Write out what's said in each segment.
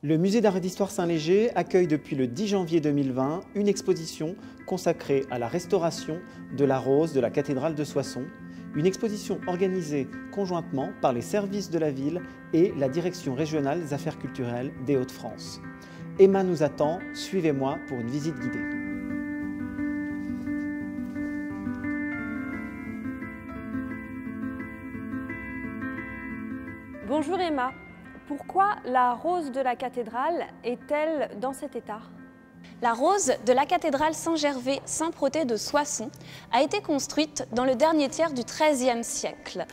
Le musée d'art et d'histoire Saint-Léger accueille depuis le 10 janvier 2020 une exposition consacrée à la restauration de la rose de la cathédrale de Soissons, une exposition organisée conjointement par les services de la ville et la Direction régionale des affaires culturelles des Hauts-de-France. Emma nous attend, suivez-moi pour une visite guidée. Bonjour Emma, pourquoi la rose de la cathédrale est-elle dans cet état? La rose de la cathédrale Saint-Gervais Saint-Protais de Soissons a été construite dans le dernier tiers du XIIIe siècle,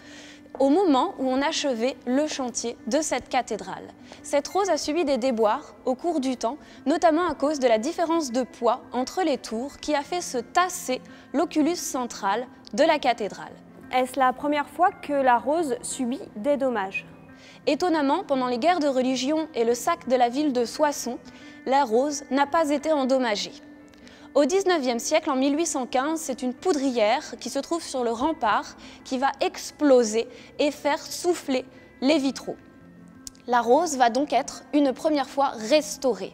au moment où on achevait le chantier de cette cathédrale. Cette rose a subi des déboires au cours du temps, notamment à cause de la différence de poids entre les tours qui a fait se tasser l'oculus central de la cathédrale. Est-ce la première fois que la rose subit des dommages? Étonnamment, pendant les guerres de religion et le sac de la ville de Soissons, la rose n'a pas été endommagée. Au XIXe siècle, en 1815, c'est une poudrière qui se trouve sur le rempart qui va exploser et faire souffler les vitraux. La rose va donc être une première fois restaurée.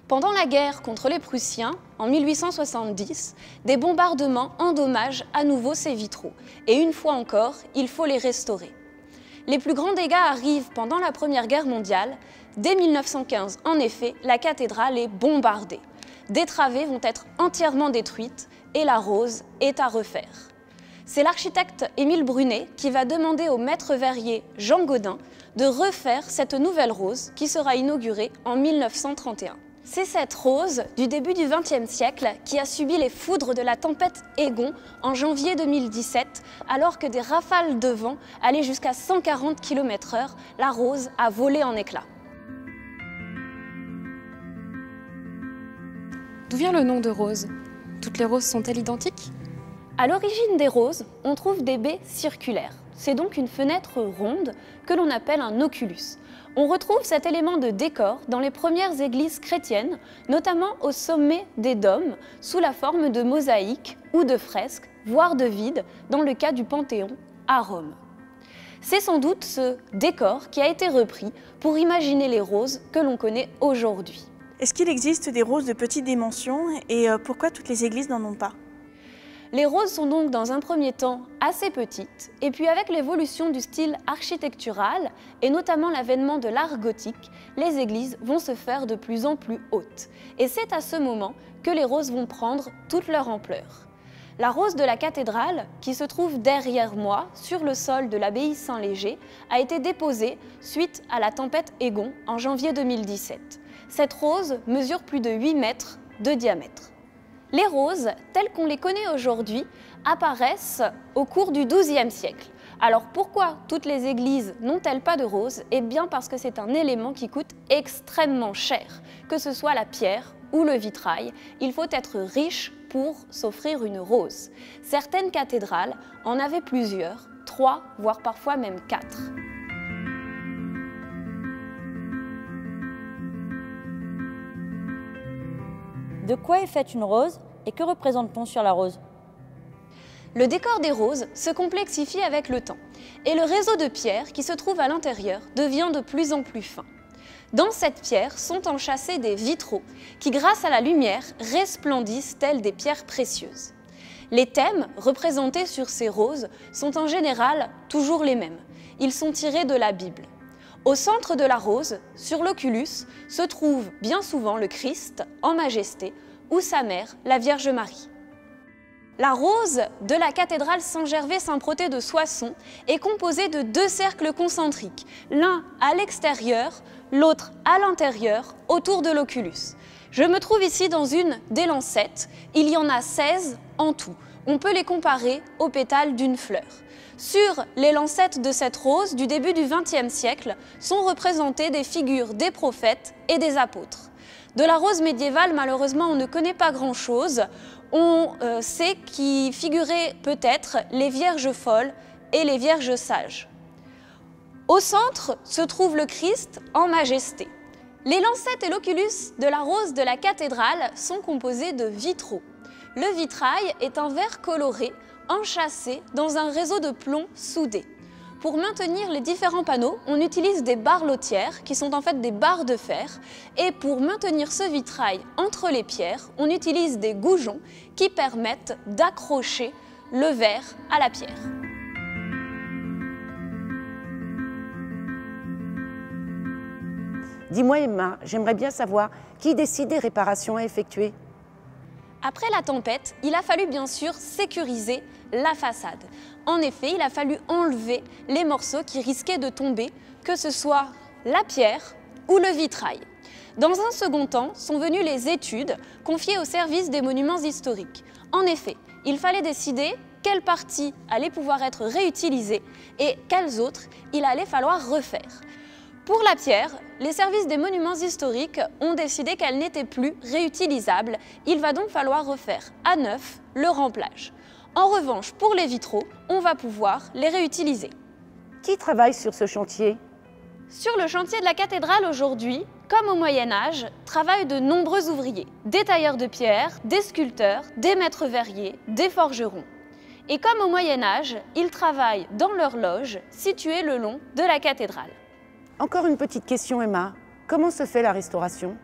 Pendant la guerre contre les Prussiens, en 1870, des bombardements endommagent à nouveau ces vitraux. Et une fois encore, il faut les restaurer. Les plus grands dégâts arrivent pendant la Première Guerre mondiale. Dès 1915, en effet, la cathédrale est bombardée. Des travées vont être entièrement détruites et la rose est à refaire. C'est l'architecte Émile Brunet qui va demander au maître verrier Jean Gaudin de refaire cette nouvelle rose qui sera inaugurée en 1931. C'est cette rose du début du XXe siècle qui a subi les foudres de la tempête Egon en janvier 2017, alors que des rafales de vent allaient jusqu'à 140 km/h, la rose a volé en éclats. D'où vient le nom de rose? Toutes les roses sont-elles identiques? À l'origine des roses, on trouve des baies circulaires. C'est donc une fenêtre ronde que l'on appelle un oculus. On retrouve cet élément de décor dans les premières églises chrétiennes, notamment au sommet des dômes, sous la forme de mosaïques ou de fresques, voire de vides, dans le cas du Panthéon à Rome. C'est sans doute ce décor qui a été repris pour imaginer les roses que l'on connaît aujourd'hui. Est-ce qu'il existe des roses de petites dimensions et pourquoi toutes les églises n'en ont pas? Les roses sont donc dans un premier temps assez petites, et puis avec l'évolution du style architectural, et notamment l'avènement de l'art gothique, les églises vont se faire de plus en plus hautes. Et c'est à ce moment que les roses vont prendre toute leur ampleur. La rose de la cathédrale, qui se trouve derrière moi, sur le sol de l'abbaye Saint-Léger, a été déposée suite à la tempête Egon en janvier 2017. Cette rose mesure plus de 8 mètres de diamètre. Les roses, telles qu'on les connaît aujourd'hui, apparaissent au cours du XIIe siècle. Alors pourquoi toutes les églises n'ont-elles pas de roses? Eh bien parce que c'est un élément qui coûte extrêmement cher. Que ce soit la pierre ou le vitrail, il faut être riche pour s'offrir une rose. Certaines cathédrales en avaient plusieurs, 3 voire parfois même 4. De quoi est faite une rose et que représente-t-on sur la rose? Le décor des roses se complexifie avec le temps et le réseau de pierres qui se trouve à l'intérieur devient de plus en plus fin. Dans cette pierre sont enchâssés des vitraux qui, grâce à la lumière, resplendissent tels des pierres précieuses. Les thèmes représentés sur ces roses sont en général toujours les mêmes. Ils sont tirés de la Bible. Au centre de la rose, sur l'oculus, se trouve bien souvent le Christ en majesté ou sa mère, la Vierge Marie. La rose de la cathédrale Saint-Gervais Saint-Protais de Soissons est composée de 2 cercles concentriques, l'un à l'extérieur, l'autre à l'intérieur, autour de l'oculus. Je me trouve ici dans une des lancettes, il y en a 16 en tout. On peut les comparer aux pétales d'une fleur. Sur les lancettes de cette rose du début du XXe siècle sont représentées des figures des prophètes et des apôtres. De la rose médiévale, malheureusement, on ne connaît pas grand-chose. On sait qu'y figuraient peut-être les vierges folles et les vierges sages. Au centre se trouve le Christ en majesté. Les lancettes et l'oculus de la rose de la cathédrale sont composés de vitraux. Le vitrail est un verre coloré enchâssé dans un réseau de plomb soudé. pour maintenir les différents panneaux, on utilise des barres lotières qui sont en fait des barres de fer. Et pour maintenir ce vitrail entre les pierres, on utilise des goujons qui permettent d'accrocher le verre à la pierre. Dis-moi Emma, j'aimerais bien savoir qui décide des réparations à effectuer. Après la tempête, il a fallu bien sûr sécuriser la façade. En effet, il a fallu enlever les morceaux qui risquaient de tomber, que ce soit la pierre ou le vitrail. Dans un second temps, sont venues les études confiées au service des monuments historiques. En effet, il fallait décider quelles parties allaient pouvoir être réutilisées et quelles autres il allait falloir refaire. Pour la pierre, les services des monuments historiques ont décidé qu'elle n'était plus réutilisable. Il va donc falloir refaire à neuf le remplage. En revanche, pour les vitraux, on va pouvoir les réutiliser. Qui travaille sur ce chantier? Sur le chantier de la cathédrale aujourd'hui, comme au Moyen-Âge, travaillent de nombreux ouvriers. Des tailleurs de pierre, des sculpteurs, des maîtres verriers, des forgerons. Et comme au Moyen-Âge, ils travaillent dans leur loge située le long de la cathédrale. Encore une petite question Emma, comment se fait la restauration?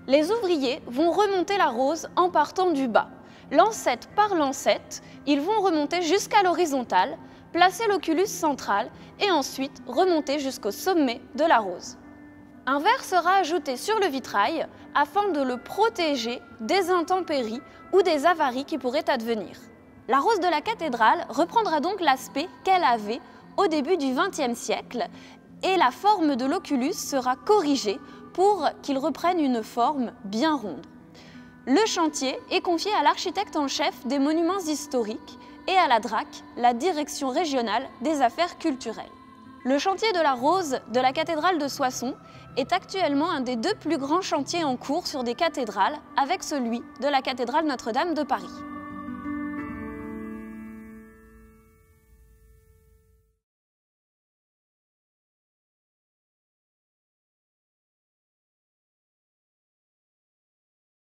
Les ouvriers vont remonter la rose en partant du bas. Lancette par lancette, ils vont remonter jusqu'à l'horizontale, placer l'oculus central et ensuite remonter jusqu'au sommet de la rose. Un verre sera ajouté sur le vitrail afin de le protéger des intempéries ou des avaries qui pourraient advenir. La rose de la cathédrale reprendra donc l'aspect qu'elle avait au début du XXe siècle et la forme de l'oculus sera corrigée pour qu'il reprenne une forme bien ronde. Le chantier est confié à l'architecte en chef des monuments historiques et à la DRAC, la Direction régionale des affaires culturelles. Le chantier de la rose de la cathédrale de Soissons est actuellement un des 2 plus grands chantiers en cours sur des cathédrales avec celui de la cathédrale Notre-Dame de Paris.